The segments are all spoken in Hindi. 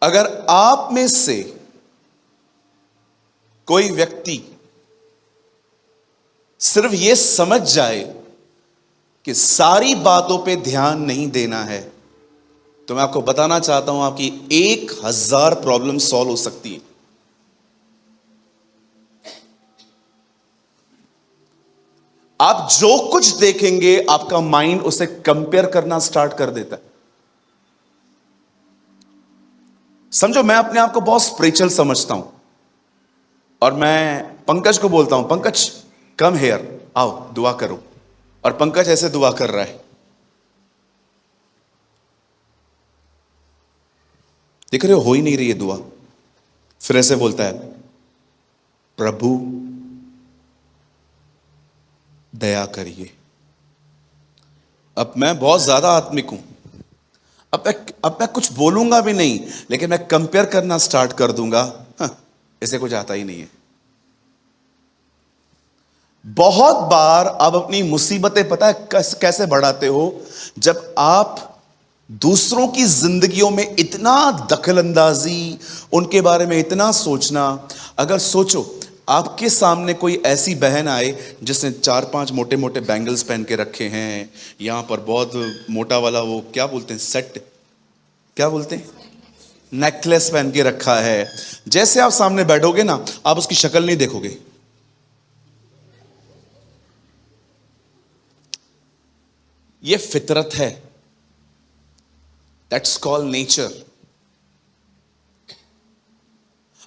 अगर आप में से कोई व्यक्ति सिर्फ यह समझ जाए कि सारी बातों पे ध्यान नहीं देना है, तो मैं आपको बताना चाहता हूं आपकी 1000 प्रॉब्लम सॉल्व हो सकती है। आप जो कुछ देखेंगे आपका माइंड उसे कंपेयर करना स्टार्ट कर देता है। समझो, मैं अपने आप को बहुत स्पिरिचुअल समझता हूं और मैं पंकज को बोलता हूं, पंकज कम हेयर, आओ दुआ करो, और पंकज ऐसे दुआ कर रहा है। देख रहे हो ही नहीं रही है दुआ। फिर ऐसे बोलता है, प्रभु दया करिए। अब मैं बहुत ज्यादा आत्मिक हूं, अब मैं कुछ बोलूंगा भी नहीं, लेकिन मैं कंपेयर करना स्टार्ट कर दूंगा, इसे कुछ आता ही नहीं है। बहुत बार आप अपनी मुसीबतें पता है कैसे बढ़ाते हो, जब आप दूसरों की जिंदगियों में इतना दखलंदाजी, उनके बारे में इतना सोचना। अगर सोचो आपके सामने कोई ऐसी बहन आए जिसने 4-5 मोटे मोटे बैंगल्स पहन के रखे हैं, यहां पर बहुत मोटा वाला वो क्या बोलते हैं, सेट क्या बोलते हैं, नेकलेस पहन के रखा है। जैसे आप सामने बैठोगे ना, आप उसकी शक्ल नहीं देखोगे। ये फितरत है, दैट्स कॉल्ड नेचर।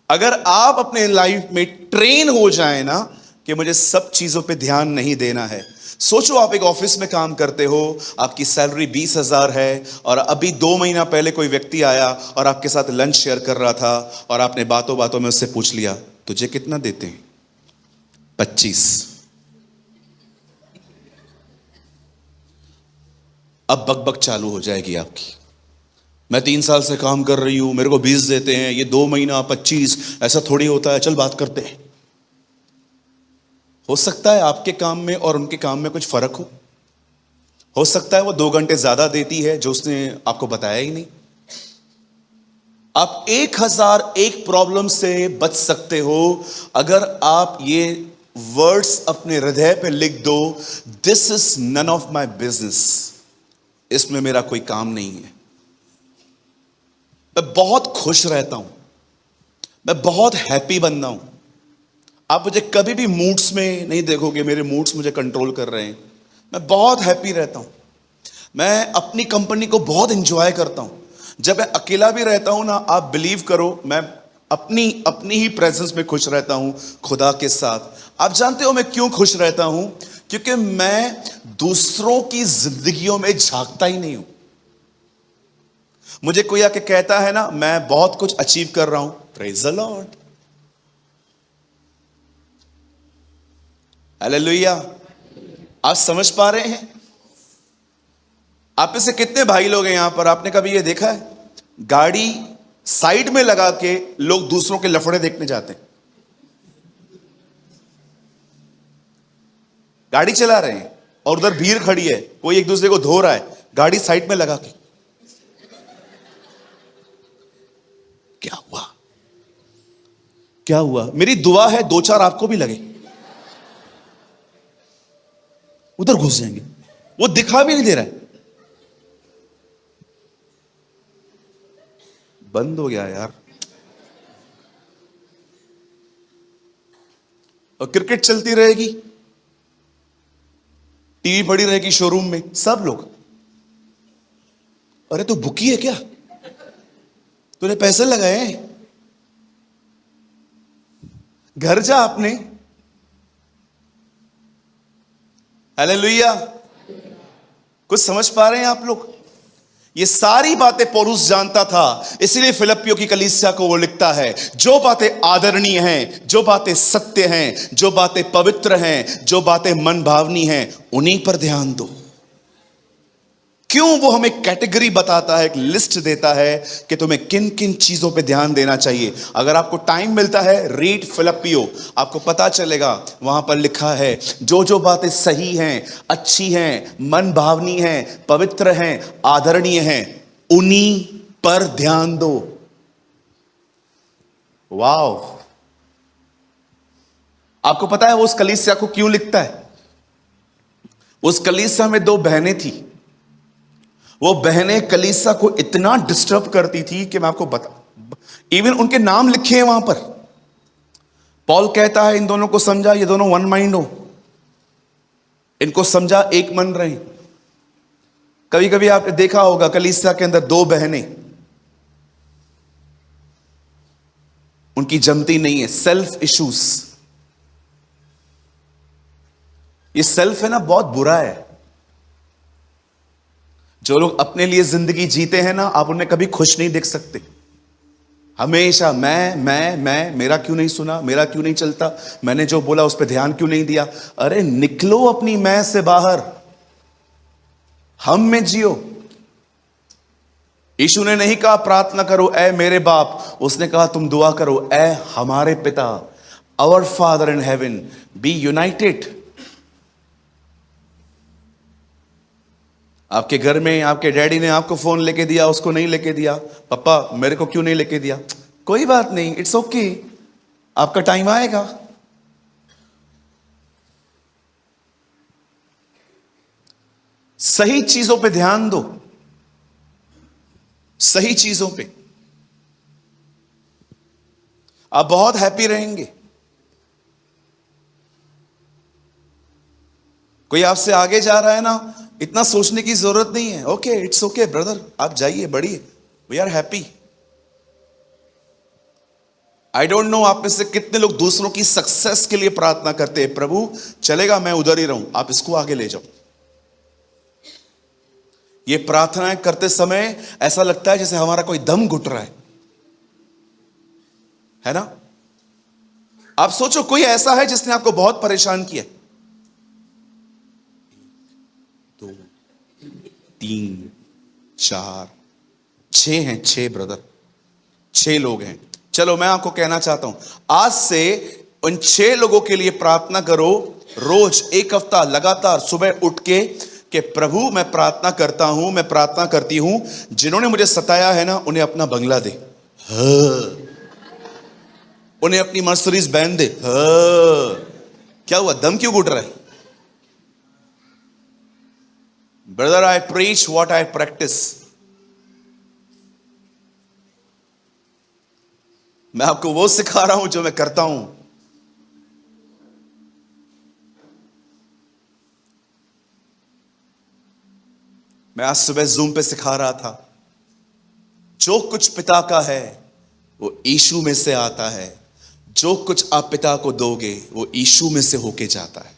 अगर आप अपने लाइफ में ट्रेन हो जाए ना कि मुझे सब चीजों पे ध्यान नहीं देना है। सोचो आप एक ऑफिस में काम करते हो, आपकी सैलरी 20,000 है, और अभी 2 महीना पहले कोई व्यक्ति आया और आपके साथ लंच शेयर कर रहा था, और आपने बातों बातों में उससे पूछ लिया, तुझे कितना देते हैं? 25। अब बकबक चालू हो जाएगी आपकी, मैं 3 साल से काम कर रही हूं, मेरे को 20 देते हैं, ये 2 महीना 25, ऐसा थोड़ी होता है, चल बात करते हैं। हो सकता है आपके काम में और उनके काम में कुछ फर्क हो सकता है वो 2 घंटे ज्यादा देती है जो उसने आपको बताया ही नहीं। आप 1001 प्रॉब्लम से बच सकते हो अगर आप ये वर्ड्स अपने हृदय पे लिख दो, this is none of my business, इसमें मेरा कोई काम नहीं है। मैं बहुत खुश रहता हूं, मैं बहुत हैप्पी बंदा हूं। आप मुझे कभी भी मूड्स में नहीं देखोगे, मेरे मूड्स मुझे कंट्रोल कर रहे हैं। मैं बहुत हैप्पी रहता हूं, मैं अपनी कंपनी को बहुत एंजॉय करता हूं। जब मैं अकेला भी रहता हूं ना, आप बिलीव करो, मैं अपनी ही प्रेजेंस में खुश रहता हूं खुदा के साथ। आप जानते हो मैं क्यों खुश रहता हूं? क्योंकि मैं दूसरों की जिंदगियों में झांकता ही नहीं हूं। मुझे कोई आके कहता है ना मैं बहुत कुछ अचीव कर रहा हूं, प्रेज द लॉर्ड, हालेलुया। आप समझ पा रहे हैं? आप में से कितने भाई लोग हैं यहां पर, आपने कभी ये देखा है गाड़ी साइड में लगा के लोग दूसरों के लफड़े देखने जाते हैं? गाड़ी चला रहे हैं और उधर भीड़ खड़ी है, कोई एक दूसरे को धो रहा है, गाड़ी साइड में लगा के। क्या हुआ? क्या हुआ? मेरी दुआ है 2-4 आपको भी लगे, उधर घुस जाएंगे। वो दिखा भी नहीं दे रहा है, बंद हो गया यार। और क्रिकेट चलती रहेगी, टीवी पड़ी रहेगी शोरूम में, सब लोग, अरे तू भूखी है क्या, तूने पैसे लगाए हैं, घर जा अपने। हालेलुया। कुछ समझ पा रहे हैं आप लोग? ये सारी बातें पौलुस जानता था, इसलिए फिलिप्पियों की कलीसिया को वो लिखता है, जो बातें आदरणीय हैं, जो बातें सत्य हैं, जो बातें पवित्र हैं, जो बातें मन भावनी हैं, उन्हीं पर ध्यान दो। क्यों? वो हमें कैटेगरी बताता है, एक लिस्ट देता है कि तुम्हें किन किन चीजों पे ध्यान देना चाहिए। अगर आपको टाइम मिलता है, रीड फिलिप्पियों, आपको पता चलेगा वहां पर लिखा है जो जो बातें सही हैं, अच्छी हैं, मन भावनी हैं, पवित्र हैं, आदरणीय हैं, उन्हीं पर ध्यान दो। वाओ। आपको पता है वो उस कलीसिया को क्यों लिखता है? उस कलीसिया में दो बहनें थी। वो बहनें कलीसिया को इतना डिस्टर्ब करती थी कि मैं आपको बता, इवन उनके नाम लिखे हैं वहां पर। पॉल कहता है इन दोनों को समझा, ये दोनों वन माइंड हो, इनको समझा, एक मन रहे। कभी कभी आपने देखा होगा कलीसिया के अंदर दो बहनें, उनकी जमती नहीं है, सेल्फ इश्यूज। ये सेल्फ है ना, बहुत बुरा है। जो लोग अपने लिए जिंदगी जीते हैं ना, आप उन्हें कभी खुश नहीं देख सकते। हमेशा मैं, मेरा क्यों नहीं सुना, मेरा क्यों नहीं चलता, मैंने जो बोला उस पर ध्यान क्यों नहीं दिया। अरे निकलो अपनी मैं से बाहर, हम में जियो। यीशु ने नहीं कहा प्रार्थना करो ऐ मेरे बाप, उसने कहा तुम दुआ करो ऐ हमारे पिता, our father in heaven, be united. आपके घर में आपके डैडी ने आपको फोन लेके दिया, उसको नहीं लेके दिया, पापा मेरे को क्यों नहीं लेके दिया, कोई बात नहीं, इट्स ओके, आपका टाइम आएगा। सही चीजों पे ध्यान दो, सही चीजों पे, आप बहुत हैप्पी रहेंगे। कोई आपसे आगे जा रहा है ना, इतना सोचने की जरूरत नहीं है। ओके, इट्स ओके ब्रदर, आप जाइए, बढ़िए, we are happy. I don't know आप में से कितने लोग दूसरों की सक्सेस के लिए प्रार्थना करते हैं, प्रभु चलेगा मैं उधर ही रहूं, आप इसको आगे ले जाओ। ये प्रार्थनाएं करते समय ऐसा लगता है जैसे हमारा कोई दम घुट रहा है ना? आप सोचो कोई ऐसा है जिसने आपको बहुत परेशान किया, 2 3 4 6 हैं, 6 ब्रदर, 6 लोग हैं। चलो मैं आपको कहना चाहता हूं, आज से उन 6 लोगों के लिए प्रार्थना करो, रोज 1 हफ्ता लगातार सुबह उठ के कि प्रभु मैं प्रार्थना करता हूं, मैं प्रार्थना करती हूं, जिन्होंने मुझे सताया है ना उन्हें अपना बंगला दे, उन्हें अपनी मर्सिडीज बैन दे। क्या हुआ, दम क्यों घुट रहा है? Brother I preach what I practice. मैं आपको वो सिखा रहा हूं जो मैं करता हूं। मैं आज सुबह जूम पे सिखा रहा था, जो कुछ पिता का है वो यीशु में से आता है, जो कुछ आप पिता को दोगे वो यीशु में से होके जाता है।